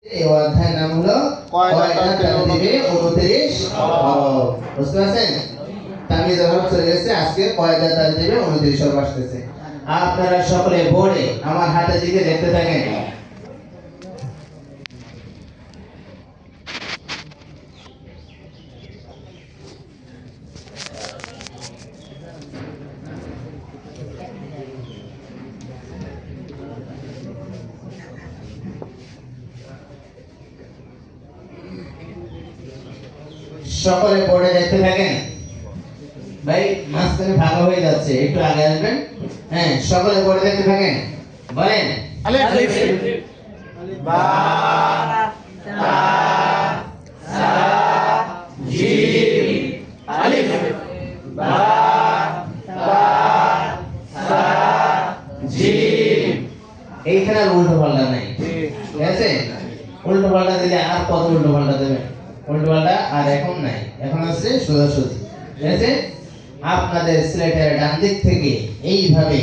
এই অধ্যায়ের নাম হলো কয়টা তাল দিবে 29 হরফ। বুঝতে পারছেন? তামিজ হরফ চলে গেছে, আজকে কয়টা তাল দিবে 29 হরফ আসতেছে। আপনারা সকলে বোর্ডে আমার হাতে দিকে দেখতে থাকেন। সকলে বোর্ডে দেখতে থাকেন। ভাই মাঝখানে ভাগ হয়ে যাচ্ছে, একটু আগে আসবেন। হ্যাঁ, সকলে বোর্ডে দেখতে থাকেন। বলেন আলিফ বা তা সা জিম। আলিফ বা তা সা জিম। এইখানে আর উল্টো পাল্টা নাই, ঠিক আছে? উল্টো পাল্টা দিলে আর কত উল্টো পাল্টা দেবেন? উল্টো পাল্টা আর এখন নাই, এখন আছে সোজাসুজি, ঠিক আছে? আপনাদের স্লেটের ডান দিক থেকে এইভাবে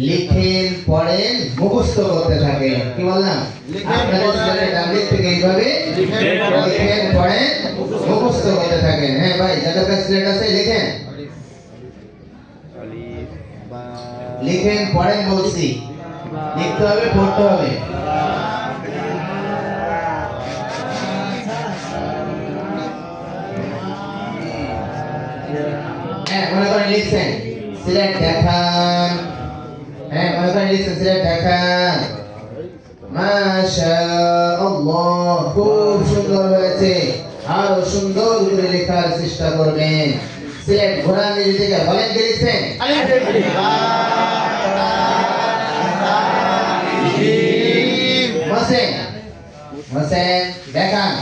লিখেন, পড়েন, মুখস্থ করতে থাকেন। কি বললাম? আপনাদের স্লেটের ডান দিক থেকে এইভাবে লিখেন, পড়েন, মুখস্থ করতে থাকেন। হ্যাঁ ভাই, যাদের কাছে স্লেট আছে লিখেন, লিখেন, পড়েন বলছি। লিখতে হবে, পড়তে হবে। হ্যাঁ, মনে করেন লিখছেন, সিলেট দেখান। হ্যাঁ, মনে করেন লিখছেন, সিলেট দেখান। মাশাআল্লাহ, খুব সুন্দর হয়েছে। আরো সুন্দর করে লেখার চেষ্টা করবেন। সিলেট ঘোরান নিজে থেকে। বলেন কি লিখছেন? আলিফ বা তা সা জিম। হোসেন, হোসেন দেখান।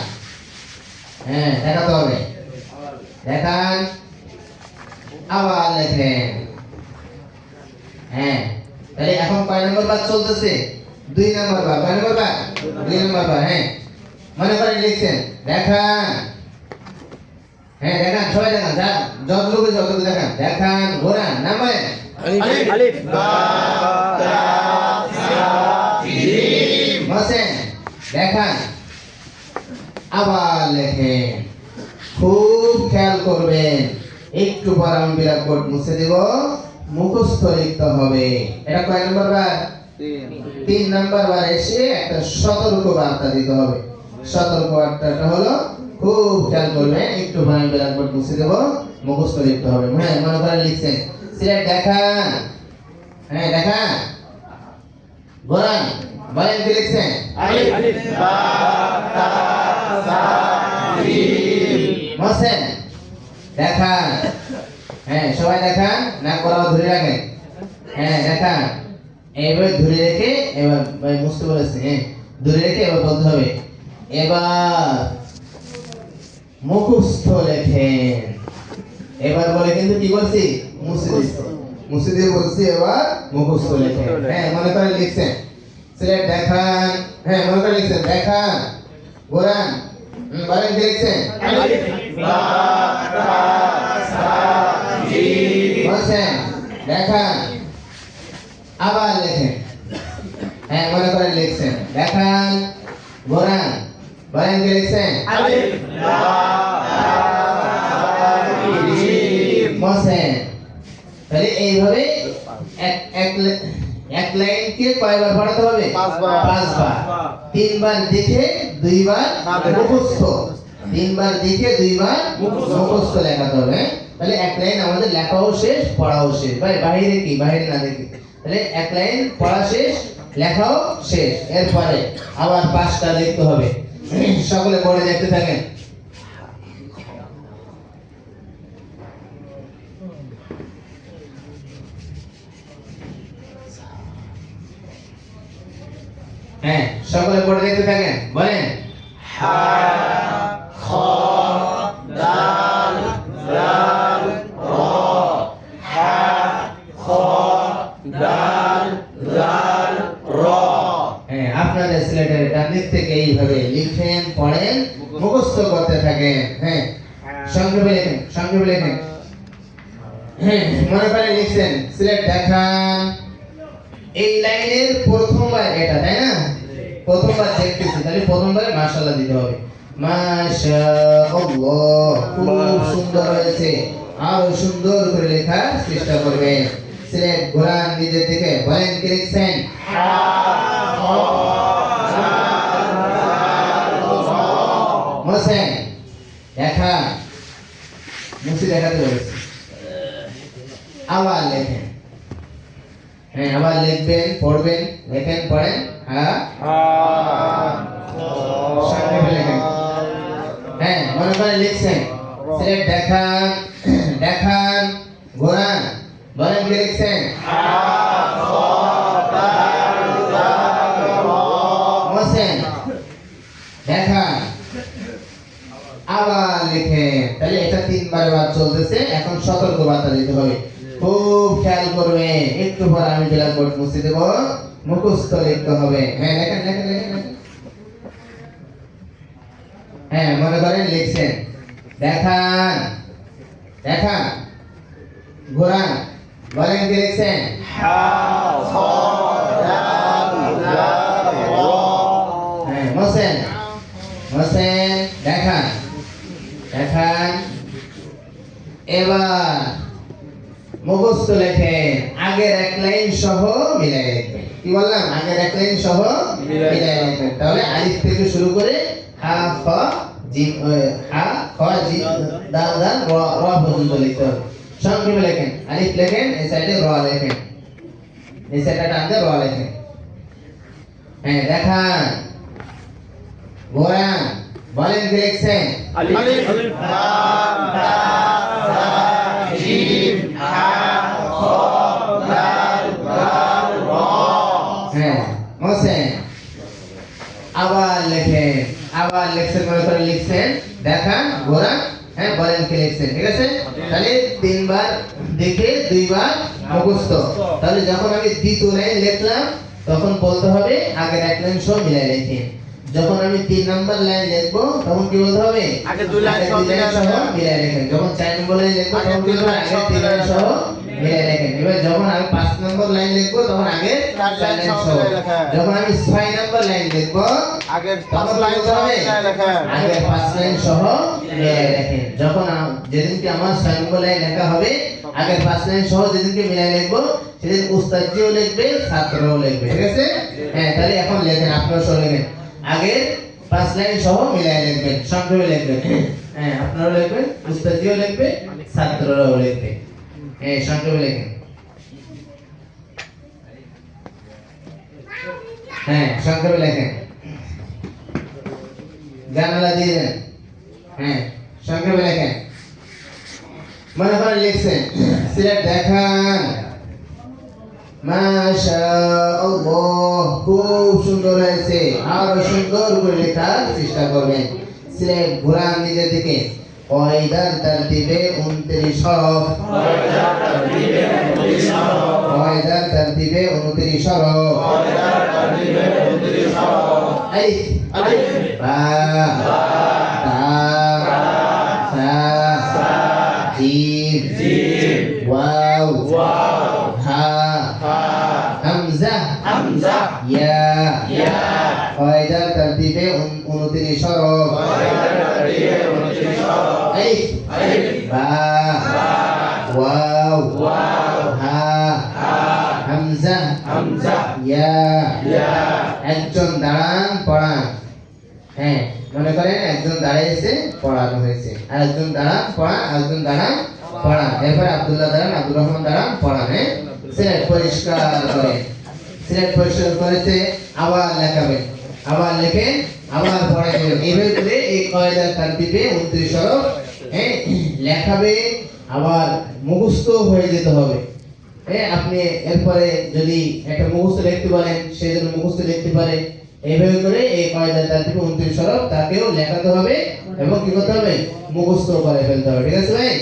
হ্যাঁ, দেখাতে হবে। দেখান, আবার লেখেন। হ্যাঁ, তাহলে এখন কয় নম্বর বাদ চলতেছে? 2 নম্বর বাদ। কয় নম্বর বাদ? 2 নম্বর বাদ। হ্যাঁ, মনে করেন লিখছেন, দেখান। হ্যাঁ, দেখান, সবাই দেখান, যতটুকু যতটুকু দেখান। দেখান, ঘোরান, নামায়। আলিফ বা তা সা জিম। হোসেন দেখান, আবার লেখেন। খুব খেয়াল করবেন, একটু পর আমি ব্ল্যাকবোর্ড মুছে দেব, মুখস্থ লিখতে হবে। এটা কয় নম্বর বার? 3 নম্বর বার এসে একটা সতর্ক বার্তা দিতে হবে। সতর্ক বার্তাটা হলো, খুব খেয়াল করবেন, একটু পর আমি ব্ল্যাকবোর্ড মুছে দেব, মুখস্থ লিখতে হবে। হ্যাঁ, মনে করেন লিখছেন, সিলেট দেখান। হ্যাঁ, দেখান, ঘোরান। বলেন কি লিখছেন? আলিফ বা তা সা জিম। হোসেন দেখান। হ্যাঁ, সবাই দেখান, না করাও ধরে রাখেন। হ্যাঁ, দেখান। এইভাবে ধরে রেখে এবার ভাই মুছতে বলেছে। হ্যাঁ, ধরে রেখে এবার বলতে হবে, এবার মুখস্থ লেখেন। এবার বলে কিন্তু কি বলছি? মুছে দিচ্ছি, মুছে দিয়ে বলছি এবার মুখস্থ লেখেন। হ্যাঁ, মনে করেন লিখছেন, সিলেট দেখান। হ্যাঁ, মনে করেন লিখছেন, দেখান, ঘোরান। বলেন কি লিখছেন? আলিফ বা তা সা জিম। হোসেন দেখান, আবার লেখেন। হ্যাঁ, মনে করেন লিখছেন, দেখান, ঘোরান। বলেন কি লিখছেন? আলিফ বা তা সা জিম। হোসেন। তাহলে এইভাবে এক লাইনকে কয়বার পড়াতে হবে? 5 বার। 5 বার। 3 বার দেখে 2 বার মুখস্থ। 3 বার দেখে 2 বার মুখস্থ লেখাতে হবে। তাহলে এক লাইন আমাদের লেখাও শেষ, পড়াও শেষ। ভাই বাইরে কি? বাইরে না দেখি। তাহলে এক লাইন পড়া শেষ, লেখাও শেষ। এরপরে আবার 5টা লিখতে হবে। সকলে পড়ে দেখতে থাকেন। হ্যাঁ, সকলে পড়ে দেখতে থাকেন। বলেন হা খ দাল জাল র। হা খ দাল জাল র। হ্যাঁ, আপনাদের সিলেটের ডান দিক থেকে এইভাবে লিখেন, পড়েন, মুখস্থ করতে থাকেন। হ্যাঁ, সংক্ষেপে লেখেন, সংক্ষেপে লেখেন। হ্যাঁ, মনে করে লিখছেন, সিলেট দেখান। এই লাইনের প্রথমবার এটা, তাই না? প্রথমবার দেখতেছি তাহলে প্রথমবারে মাশাআল্লাহ দিতে হবে। মাশাআল্লাহ, খুব সুন্দর হয়েছে। আরো সুন্দর করে লেখার চেষ্টা করবেন। সিলেট ঘোরান নিজের দিকে, বলেন কি লিখছেন? মোহসেন দেখা, মুসি দেখাতে বলেছি, আবার লেখেন। হ্যাঁ, আবার লিখবেন, পড়বেন, লেখেন, পড়েন। হ্যাঁ, সংক্ষেপে লেখেন। হ্যাঁ, মনে করে লিখছেন। সিলেট দেখান, দেখান, ঘোরান, বলেন কি লিখছেন? মোহসেন দেখান, আবার লিখেন। তাহলে এটা 3 বার চলতেছে। এখন সতর্ক বার্তা দিতে হবে, খুব খেয়াল করবেন। একটু পর আমি ব্ল্যাকবোর্ড মুছে দেব, মুখস্থ লিখতে হবে। হ্যাঁ, লেখেন লেখেন লেখেন লেখেন। হ্যাঁ, মনে করেন লিখছেন। দেখান, দেখান, ঘোরান, বলেন কি লিখছেন? হ্যাঁ, মোহসেন, মোহসেন দেখান, দেখান। এবার মুখস্থ লেখেন। আগের এক লাইন সহ মিলাই লিখবেন। কি বললাম? আগের এক লাইন সহ মিলাই লিখবেন। তাহলে আলিফ থেকে শুরু করে হা খ জিম, হা খ জিম দাল দাল র র পর্যন্ত লিখতে হবে। সংক্ষেপে লেখেন। আলিফ লেখেন, এই সাইডে র লেখেন, এই সাইডে টানতে র লেখেন। হ্যাঁ, দেখান, ঘোরান, বলেন কি লিখছেন? হ্যাঁ, মোহসেন আবার লেখেন, আবার লিখছেন, মনে করে লিখছেন। দেখান, ঘোরান, হ্যাঁ, বলেন কি লিখছেন। ঠিক আছে? তাহলে 3 বার দেখে 2 বার মুখস্থ। তাহলে যখন আমি দ্বিতীয় লাইন লিখলাম তখন বলতে হবে আগের এক লাইন সহ মিলাই লিখেন। যখন আমি 3 নম্বর লাইন লিখবো তখন কি বলতে হবে? আগে 2 লাইন সহ মিলাই লিখেন। যখন 4 নম্বর লাইন লিখবো তখন কি বলতে হবে? আগে 3 লাইন সহ মিলাই লিখেন। এবার যখন আমি 5 নম্বর লাইন লিখবো তখন আগে 4 লাইন সহ। যখন আমি 6 নম্বর লাইন লিখবো আগে তখন লাইন সহ লেখেন, আগে 5 লাইন সহ মিলাই লিখেন। যখন যেদিনকে আমার 6 নম্বর লাইন লেখা হবে আগে 5 লাইন সহ যেদিনকে মিলাই লিখবো সেদিন উস্তাদজিও লিখবে, ছাত্রও লিখবে। ঠিক আছে? হ্যাঁ, তাহলে এখন লেখেন, আপনারা সহ লেখেন। আগে 5 লাইন সহ মিলাই লিখবেন, সংক্ষেপে লিখবেন। হ্যাঁ, আপনারাও লিখবেন, উস্তাদজিও লিখবে, ছাত্ররাও লিখবে। হ্যাঁ, সংক্ষেপে লেখেন। হ্যাঁ, সংক্ষেপে লেখেন। জানালা দিয়ে দেন। হ্যাঁ, সংক্ষেপে লেখেন। মনে করে লিখছেন। সিলেট দেখান, মাশাআল্লাহ, খুব সুন্দর হয়েছে। আরো সুন্দর করে লেখার চেষ্টা করবেন। সিলেট ঘোরান নিজের দিকে, কয়দার তারতিবে 29 হরফ, কয়দার তারতিবে 29 হরফ। আলিফ, বা, তা, সা, জিম, ওয়াও, হা, হামজা, ইয়া। কয়দার তারতিবে 29 হরফ। আলিফ, বা, ওয়াও, হা, হামজা, ইয়া। একজন দাঁড়ান, পড়ান। হ্যাঁ, মনে করেন একজন দাঁড়িয়েছে, পড়ানো হয়েছে। আর একজন দাঁড়ান, পড়ান, একজন দাঁড়ান, পড়ান। এরপরে আব্দুল্লাহ দাঁড়ান, আব্দুর রহমান দাঁড়ান, পড়ান। হ্যাঁ, সিলেট পরিষ্কার করে, সিলেট পরিষ্কার করেছে। আবার লেখাবেন, আবার লেখেন, আবার পড়ে দেবেন। এইভাবে করে এই কয়দার তারতিবে 29 হরফ হ্যাঁ লেখাবে, আবার মুখস্থ হয়ে যেতে হবে। হ্যাঁ, আপনি এরপরে যদি একটা মুখস্থ লিখতে পারেন সে যেন মুখস্থ লিখতে পারে। এইভাবে করে এই কয়দার তারতিবে 29 হরফ তাকেও লেখাতে হবে এবং কি করতে হবে? মুখস্থ করে ফেলতে হবে। ঠিক আছে ভাই?